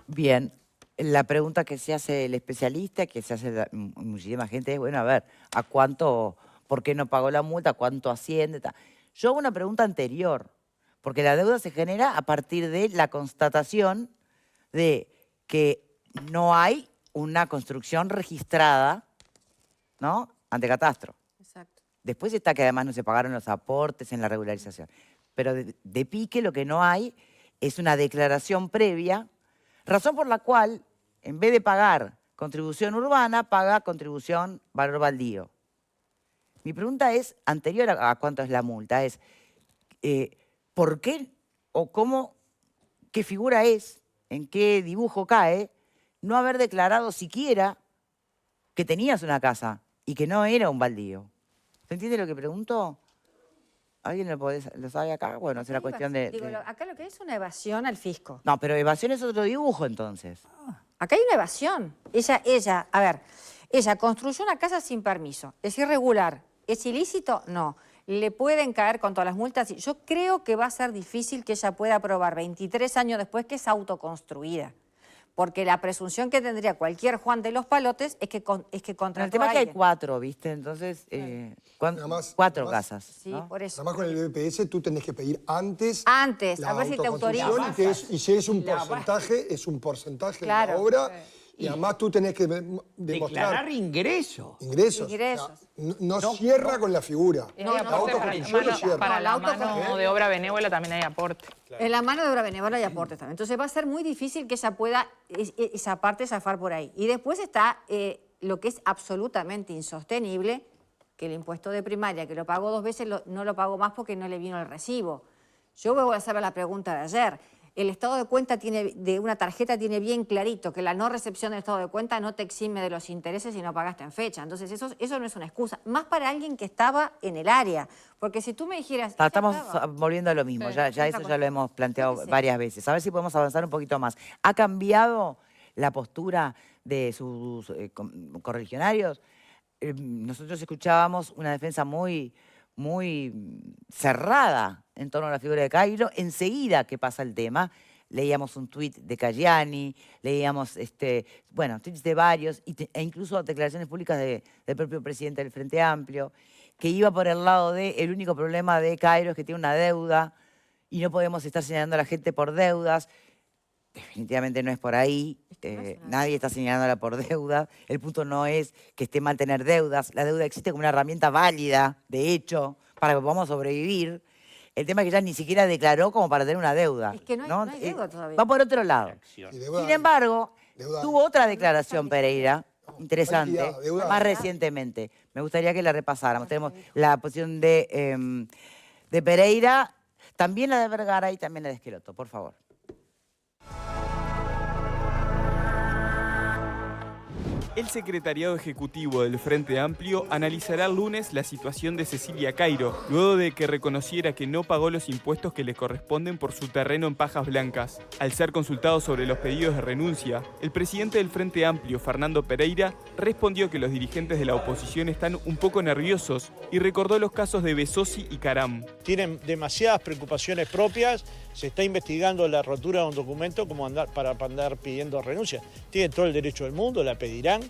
Bien, la pregunta que se hace el especialista, que se hace muchísima gente, es, bueno, a ver, ¿a cuánto, por qué no pagó la multa, cuánto asciende? Yo hago una pregunta anterior, porque la deuda se genera a partir de la constatación de que no hay una construcción registrada, ¿no?, ante catastro. Exacto. Después está que además no se pagaron los aportes en la regularización. Pero de pique lo que no hay es una declaración previa, razón por la cual, en vez de pagar contribución urbana, paga contribución valor baldío. Mi pregunta es, anterior a cuánto es la multa, es ¿por qué o cómo, qué figura es, en qué dibujo cae, no haber declarado siquiera que tenías una casa y que no era un baldío? ¿Se entiende lo que pregunto? ¿Alguien lo sabe acá? Bueno, será cuestión de... Digo, acá lo que es una evasión al fisco. No, pero evasión es otro dibujo, entonces. Acá hay una evasión. Ella construyó una casa sin permiso. ¿Es irregular? ¿Es ilícito? No. ¿Le pueden caer con todas las multas? Yo creo que va a ser difícil que ella pueda probar 23 años después que es autoconstruida. Porque la presunción que tendría cualquier Juan de los Palotes es que contrató el tema a es que hay alguien. 4, ¿viste? Entonces, 4 casas. Sí, ¿no? por eso. Además, con el BPS tú tenés que pedir antes Antes, la a ver si te autoriza. autoconstrucción, y si es un porcentaje, es un porcentaje de la obra. Y además tú tenés que demostrar... Declarar ingresos. Ingresos. Ingresos. O sea, no cierra con la figura. No, la autoconstrucción no cierra. Para la No, la mano de obra benévola también hay aporte. En la mano de obra benévola hay aportes también. Entonces va a ser muy difícil que ella pueda esa parte zafar por ahí. Y después está lo que es absolutamente insostenible, que el impuesto de primaria, que lo pagó 2 veces, no lo pagó más porque no le vino el recibo. Yo voy a hacer la pregunta de ayer. El estado de cuenta de una tarjeta tiene bien clarito que la no recepción del estado de cuenta no te exime de los intereses si no pagaste en fecha. Entonces eso no es una excusa. Más para alguien que estaba en el área. Porque si tú me dijeras... Estamos volviendo a lo mismo, Sí, ya eso ya lo hemos planteado varias veces. A ver si podemos avanzar un poquito más. ¿Ha cambiado la postura de sus correligionarios? Nosotros escuchábamos una defensa muy cerrada en torno a la figura de Cairo. Enseguida que pasa el tema, leíamos un tuit de Cayani, leíamos tweets de varios e incluso declaraciones públicas del propio presidente del Frente Amplio, que iba por el lado de el único problema de Cairo es que tiene una deuda y no podemos estar señalando a la gente por deudas. Definitivamente no es por ahí, nadie está señalándola por deuda. El punto no es que esté mal tener deudas, la deuda existe como una herramienta válida, de hecho, para que podamos sobrevivir. El tema es que ella ni siquiera declaró como para tener una deuda. Es que no hay deuda todavía. Va por otro lado. Sin embargo, tuvo otra declaración Pereira, interesante, más recientemente. Me gustaría que la repasáramos. Tenemos la posición de Pereira, también la de Vergara y también la de Esqueloto, por favor. El secretariado ejecutivo del Frente Amplio analizará el lunes la situación de Cecilia Cairo, luego de que reconociera que no pagó los impuestos que le corresponden por su terreno en Pajas Blancas. Al ser consultado sobre los pedidos de renuncia, el presidente del Frente Amplio, Fernando Pereira, respondió que los dirigentes de la oposición están un poco nerviosos y recordó los casos de Besosi y Caram. Tienen demasiadas preocupaciones propias, se está investigando la rotura de un documento como para andar pidiendo renuncia. Tienen todo el derecho del mundo, la pedirán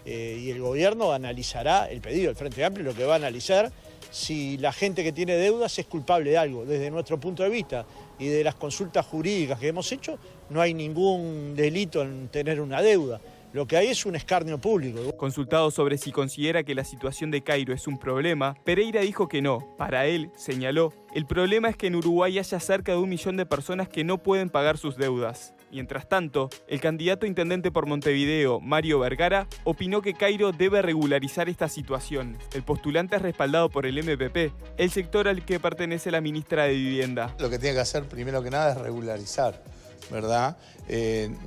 y el gobierno analizará el pedido. El Frente Amplio lo que va a analizar si la gente que tiene deudas es culpable de algo. Desde nuestro punto de vista y de las consultas jurídicas que hemos hecho, no hay ningún delito en tener una deuda. Lo que hay es un escarnio público. Consultado sobre si considera que la situación de Cairo es un problema, Pereira dijo que no. Para él, señaló, el problema es que en Uruguay haya cerca de 1 millón de personas que no pueden pagar sus deudas. Mientras tanto, el candidato a intendente por Montevideo, Mario Vergara, opinó que Cairo debe regularizar esta situación. El postulante es respaldado por el MPP, el sector al que pertenece la ministra de Vivienda. Lo que tiene que hacer primero que nada es regularizar, ¿verdad?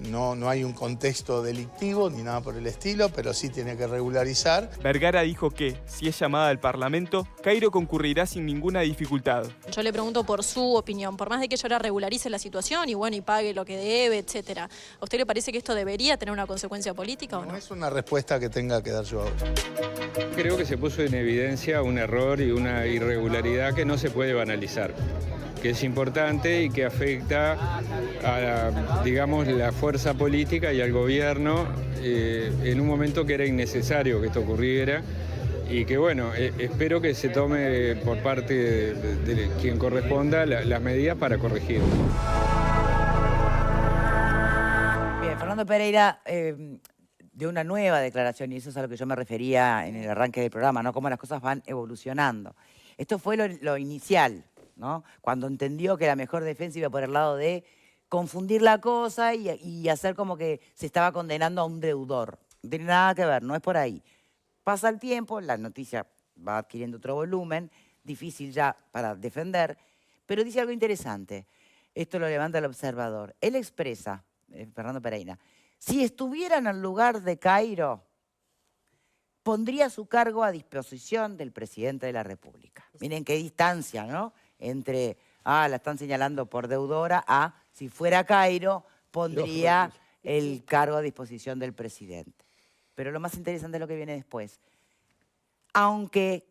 No hay un contexto delictivo ni nada por el estilo, pero sí tiene que regularizar. Vergara dijo que, si es llamada al Parlamento, Cairo concurrirá sin ninguna dificultad. Yo le pregunto por su opinión, por más de que ella ahora regularice la situación y bueno, y pague lo que debe, etcétera. ¿A usted le parece que esto debería tener una consecuencia política o no? No es una respuesta que tenga que dar yo ahora. Creo que se puso en evidencia un error y una irregularidad que no se puede banalizar, que es importante y que afecta a, digamos, la fuerza política y al gobierno en un momento que era innecesario que esto ocurriera y que, bueno, espero que se tome por parte de quien corresponda las medidas para corregirlo. Bien, Fernando Pereira de una nueva declaración, y eso es a lo que yo me refería en el arranque del programa, ¿no? Cómo las cosas van evolucionando. Esto fue lo inicial, ¿no? Cuando entendió que la mejor defensa iba por el lado de confundir la cosa y hacer como que se estaba condenando a un deudor. No tiene nada que ver, no es por ahí. Pasa el tiempo, la noticia va adquiriendo otro volumen, difícil ya para defender, pero dice algo interesante. Esto lo levanta el observador. Él expresa, Fernando Pereira, si estuviera en el lugar de Cairo, pondría su cargo a disposición del presidente de la República. Miren qué distancia, ¿no? Entre, la están señalando por deudora, si fuera Cairo, pondría el cargo a disposición del presidente. Pero lo más interesante es lo que viene después. Aunque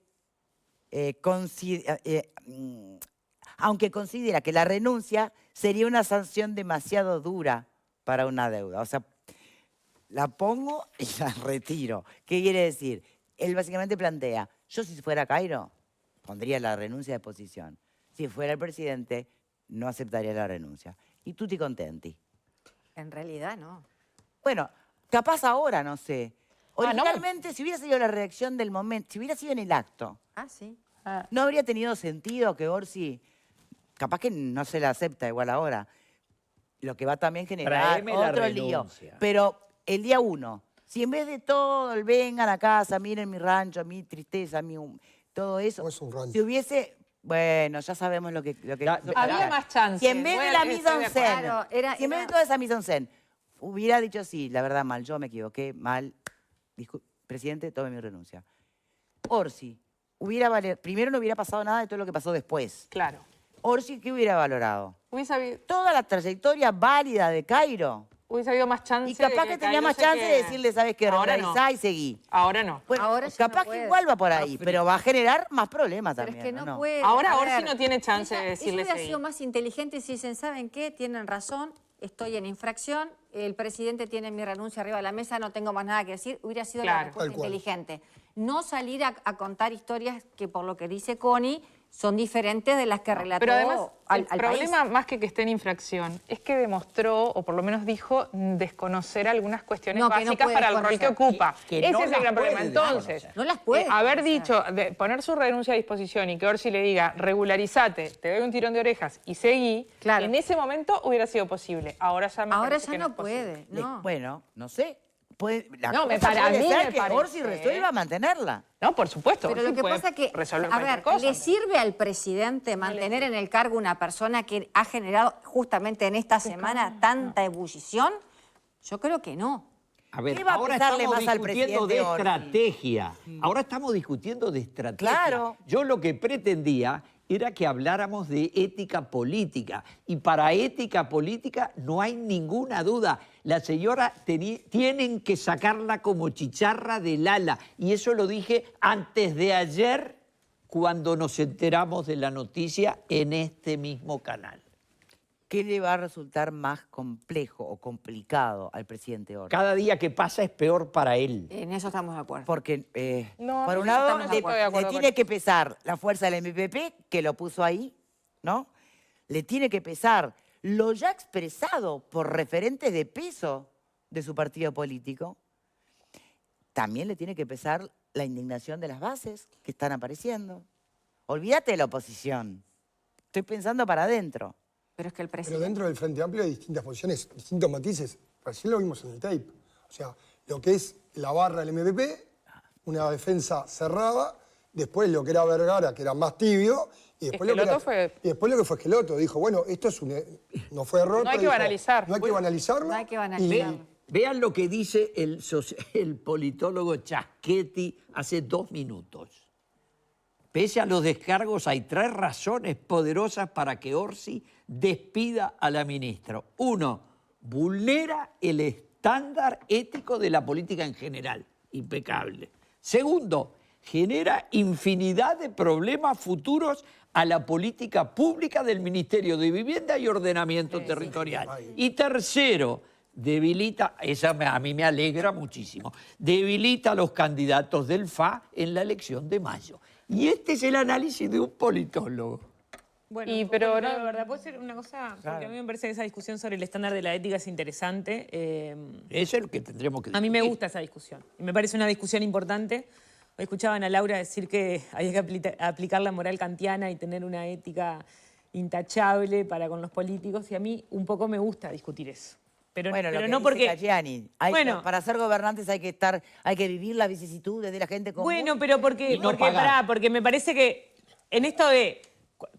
considera que la renuncia sería una sanción demasiado dura para una deuda. O sea, la pongo y la retiro. ¿Qué quiere decir? Él básicamente plantea, yo si fuera Cairo, pondría la renuncia de posición. Si fuera el presidente, no aceptaría la renuncia. Y tutti contenti. En realidad no. Bueno, capaz ahora, no sé. Originalmente, si hubiera sido la reacción del momento, si hubiera sido en el acto, sí. no habría tenido sentido que Orsi, capaz que no se la acepta igual ahora, lo que va también a generar otro lío. Pero el día 1, si en vez de todo el vengan a casa, miren mi rancho, mi tristeza, todo eso, No es un rancho. si hubiese... Bueno, ya sabemos lo que había más chance. Si en vez de la mise en scène, Claro, si en vez de toda esa mise en scène, hubiera dicho sí, la verdad mal, yo me equivoqué, mal, presidente, tome mi renuncia. Orsi, primero no hubiera pasado nada de todo lo que pasó después. Claro. Orsi, ¿qué hubiera valorado? Hubiese habido, Toda la trayectoria válida de Cairo. hubiese habido más chance. Y capaz de que tenía Cairo más se chance de quede. decirle, ¿sabes qué? Ahora Regularizá no. y seguí. Ahora no. Bueno, Ahora ya capaz no que puede. igual va por ahí, pero va a generar más problemas Pero también. es que no ¿no? puede. Ahora a Orsi ver, no tiene chance de decirle Eso hubiera seguí. sido más inteligente si dicen, ¿saben qué? Tienen razón, estoy en infracción, el presidente tiene mi renuncia arriba de la mesa, no tengo más nada que decir. Hubiera sido la Claro. respuesta Tal cual. inteligente. No salir a contar historias que, por lo que dice Connie, son diferentes de las que relató Pero además, al el problema, más que esté en infracción, es que demostró, o por lo menos dijo, desconocer algunas cuestiones No, que no básicas puede para el rol que desconocer. ocupa. Que Ese no es el las gran problema. puede Entonces, desconocer. No las puede haber desconocer. dicho, poner su renuncia a disposición y que Orsi le diga, regularizate, te doy un tirón de orejas y seguí, Claro. en ese momento hubiera sido posible. Ahora ya me Ahora parece ya que no es posible. puede, no. Bueno, no sé. No, para mí ser me que parece. Orsi resuelva mantenerla. No, por supuesto. Pero Orsi lo que puede pasa es que, resolver a cualquier ver, cosa. ¿le sirve al presidente mantener en el cargo una persona que ha generado justamente en esta semana tanta ebullición? Yo creo que no. A ver, ¿Qué va a ahora pesarle estamos más al discutiendo de presidente Orsi? estrategia. Ahora estamos discutiendo de estrategia. Claro. Yo lo que pretendía era que habláramos de ética política. Y para ética política no hay ninguna duda. La señora tienen que sacarla como chicharra del ala. Y eso lo dije antes de ayer, cuando nos enteramos de la noticia en este mismo canal. ¿Qué le va a resultar más complejo o complicado al presidente Orsi? Cada día que pasa es peor para él. En eso estamos de acuerdo. Porque, No, por no un lado, estamos de acuerdo le con tiene eso. que pesar la fuerza del MPP, que lo puso ahí, ¿no? Le tiene que pesar lo ya expresado por referentes de peso de su partido político. También le tiene que pesar la indignación de las bases que están apareciendo. Olvídate de la oposición. Estoy pensando para adentro. Pero es que el Pero presidente... dentro del Frente Amplio hay distintas posiciones, distintos matices. Recién lo vimos en el tape. O sea, lo que es la barra del MPP, una defensa cerrada, después lo que era Vergara, que era más tibio, y después, y después lo que fue Esqueloto. Dijo, bueno, esto es no fue error. No hay pero que dijo, banalizar. No hay que banalizarlo. No hay que banalizarlo. Vean lo que dice el politólogo Chaschetti hace 2 minutos. Pese a los descargos, hay 3 razones poderosas para que Orsi despida a la ministra. 1, vulnera el estándar ético de la política en general. Impecable. 2, genera infinidad de problemas futuros a la política pública del Ministerio de Vivienda y Ordenamiento Territorial. Y 3, debilita, a mí me alegra muchísimo, debilita a los candidatos del FA en la elección de mayo. Y este es el análisis de un politólogo. Bueno, pero bueno, no- de verdad, ¿puedo decir una cosa? Porque a mí me parece que esa discusión sobre el estándar de la ética es interesante. Eso es lo que tendremos que discutir. A mí me gusta esa discusión. Y me parece una discusión importante. Hoy escuchaban a Laura decir que había que aplicar la moral kantiana y tener una ética intachable para con los políticos. Y a mí un poco me gusta discutir eso. Pero, Bueno, pero lo que no dice porque... Caggiani, Bueno. para ser gobernantes hay que vivir las vicisitudes de la gente común. Bueno, pero porque me parece que en esto de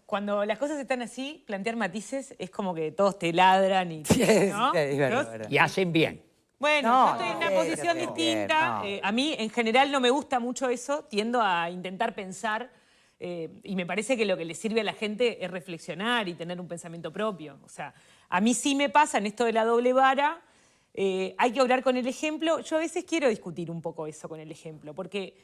cuando las cosas están así, plantear matices es como que todos te ladran y... ¿no? es verdad, ¿No? es verdad. Y hacen bien. Bueno, No, yo estoy en una no, posición no, distinta. no. A mí, en general, no me gusta mucho eso. Tiendo a intentar pensar y me parece que lo que le sirve a la gente es reflexionar y tener un pensamiento propio. O sea, a mí sí me pasa en esto de la doble vara. Hay que obrar con el ejemplo. Yo a veces quiero discutir un poco eso con el ejemplo. ¿Por qué?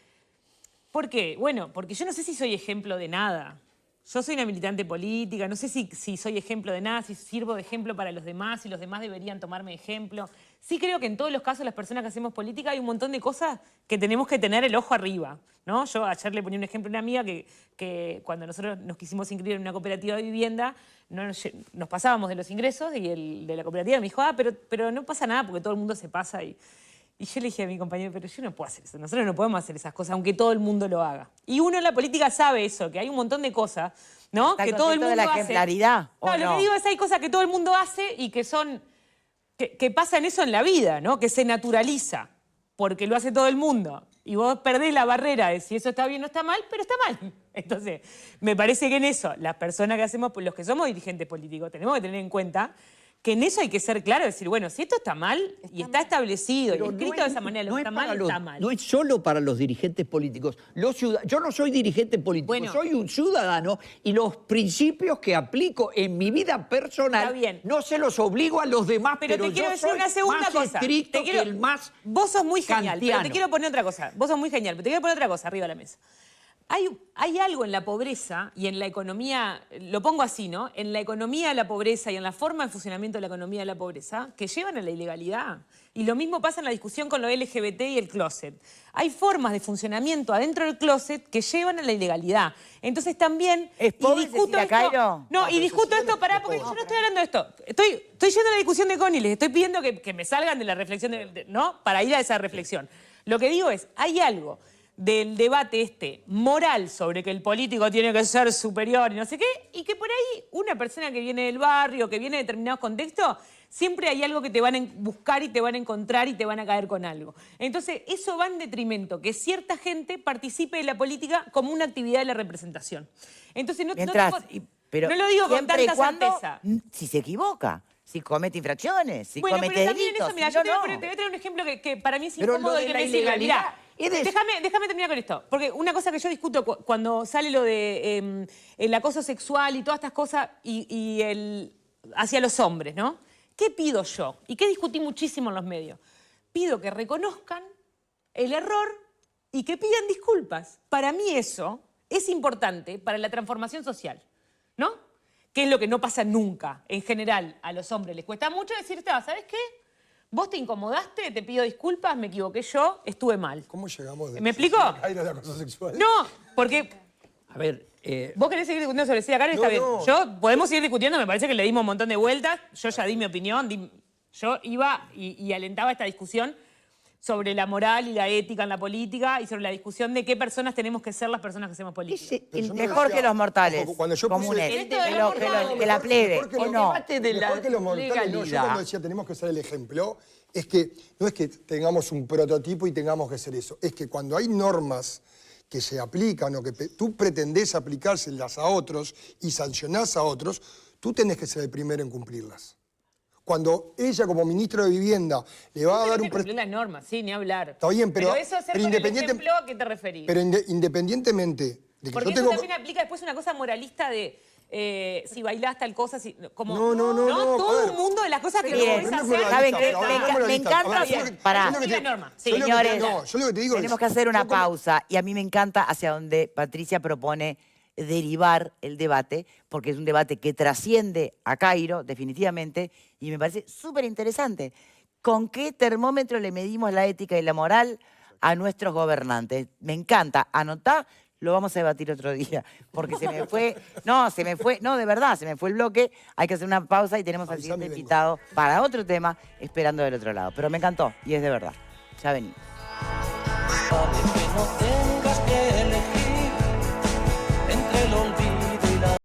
Bueno, porque yo no sé si soy ejemplo de nada. Yo soy una militante política, no sé si soy ejemplo de nada, si sirvo de ejemplo para los demás, si los demás deberían tomarme de ejemplo. Sí creo que en todos los casos las personas que hacemos política hay un montón de cosas que tenemos que tener el ojo arriba, ¿no? Yo ayer le ponía un ejemplo a una amiga que cuando nosotros nos quisimos inscribir en una cooperativa de vivienda, nos pasábamos de los ingresos y el de la cooperativa me dijo, pero no pasa nada porque todo el mundo se pasa y yo le dije a mi compañero, pero yo no puedo hacer eso, nosotros no podemos hacer esas cosas, aunque todo el mundo lo haga. Y uno en la política sabe eso, que hay un montón de cosas, ¿no? ¿Está Que todo el concepto mundo de la hace. ejemplaridad o No, lo no? que digo es hay cosas que todo el mundo hace y que son, que pasan eso en la vida, ¿no? Que se naturaliza, porque lo hace todo el mundo. Y vos perdés la barrera de si eso está bien o está mal, pero está mal. Entonces, me parece que en eso, las personas que hacemos, los que somos dirigentes políticos, tenemos que tener en cuenta que en eso hay que ser claro, decir, bueno, si esto está mal y está establecido Pero y escrito de esa manera, lo que está mal, está mal. No es solo para los dirigentes políticos. Yo no soy dirigente político, Bueno. soy un ciudadano y los principios que aplico en mi vida personal Está bien. no se los obligo a los demás, Pero pero te quiero yo decir soy una segunda más cosa. estricto que el más Vos sos muy genial, pero kantiano. te quiero poner otra cosa. Vos sos muy genial, pero te quiero poner otra cosa arriba de la mesa. Hay algo en la pobreza y en la economía, lo pongo así, ¿no? En la economía de la pobreza y en la forma de funcionamiento de la economía de la pobreza que llevan a la ilegalidad. Y lo mismo pasa en la discusión con lo LGBT y el closet. Hay formas de funcionamiendo adentro del closet que llevan a la ilegalidad. Entonces también... ¿Es pobre Cecilia Cairo? No, y discuto esto, porque yo no estoy hablando de esto. Estoy yendo a la discusión de Connie, les estoy pidiendo que me salgan de la reflexión, ¿no? Para ir a esa reflexión. Lo que digo es, hay algo del debate moral sobre que el político tiene que ser superior y no sé qué, y que por ahí una persona que viene del barrio, que viene de determinados contextos, siempre hay algo que te van a buscar y te van a encontrar y te van a caer con algo. Entonces, eso va en detrimento que cierta gente participe de la política como una actividad de la representación. Entonces, no lo digo con siempre y tanta cuando, certeza. si se equivoca. si comete infracciones, si Bueno, comete pero también delitos. eso, mira, si yo no, te voy a no. traer un ejemplo que para mí es Pero incómodo lo y de que la me sirve. ilegalidad Mirá, déjame terminar con esto. Porque una cosa que yo discuto cuando sale lo de el acoso sexual y todas estas cosas hacia los hombres, ¿no? ¿Qué pido yo? Y qué discutí muchísimo en los medios. Pido que reconozcan el error y que pidan disculpas. Para mí eso es importante para la transformación social, ¿no? Que es lo que no pasa nunca. En general, a los hombres les cuesta mucho decirte, ¿sabes qué? Vos te incomodaste, te pido disculpas, me equivoqué yo, estuve mal. ¿Cómo llegamos de ¿Me explico? Cairo de acoso sexual? No, porque... A ver... ¿Vos querés seguir discutiendo sobre Silvia Cairo? Está bien. Yo, podemos seguir discutiendo, me parece que le dimos un montón de vueltas. Yo ya di mi opinión. Yo iba y alentaba esta discusión sobre la moral y la ética en la política y sobre la discusión de qué personas tenemos que ser las personas que hacemos política. Mejor que los mortales Cuando yo puse- comunes, que la plebe, Mejor que ¿o los- no? mejor que los mortales, no. Yo cuando decía tenemos que ser el ejemplo, es que no es que tengamos un prototipo y tengamos que ser eso, es que cuando hay normas que se aplican o que tú pretendés aplicárselas a otros y sancionás a otros, tú tenés que ser el primero en cumplirlas. Cuando ella, como ministro de Vivienda, le va a dar un... cumplir las normas, sí, ni hablar. Está bien, pero eso hacer pero con el independiente- ejemplo, ¿a qué te referís? Pero independientemente de que Porque yo eso tengo... también aplica después una cosa moralista de si bailás tal cosa, como... No, todo a ver. un mundo de las cosas que Miren, podés hacer. ¿saben qué? Pero Me encanta... Pará. Señores, yo lo que te digo tenemos es... que hacer una pausa y a mí me encanta hacia donde Patricia propone derivar el debate, porque es un debate que trasciende a Cairo, definitivamente, y me parece súper interesante. ¿Con qué termómetro le medimos la ética y la moral a nuestros gobernantes? Me encanta. Anotá, lo vamos a debatir otro día, porque se me fue, no, de verdad, se me fue el bloque, hay que hacer una pausa y tenemos al siguiente invitado para otro tema esperando del otro lado. Pero me encantó y es de verdad. Ya venimos. Para que no tengas que elegir.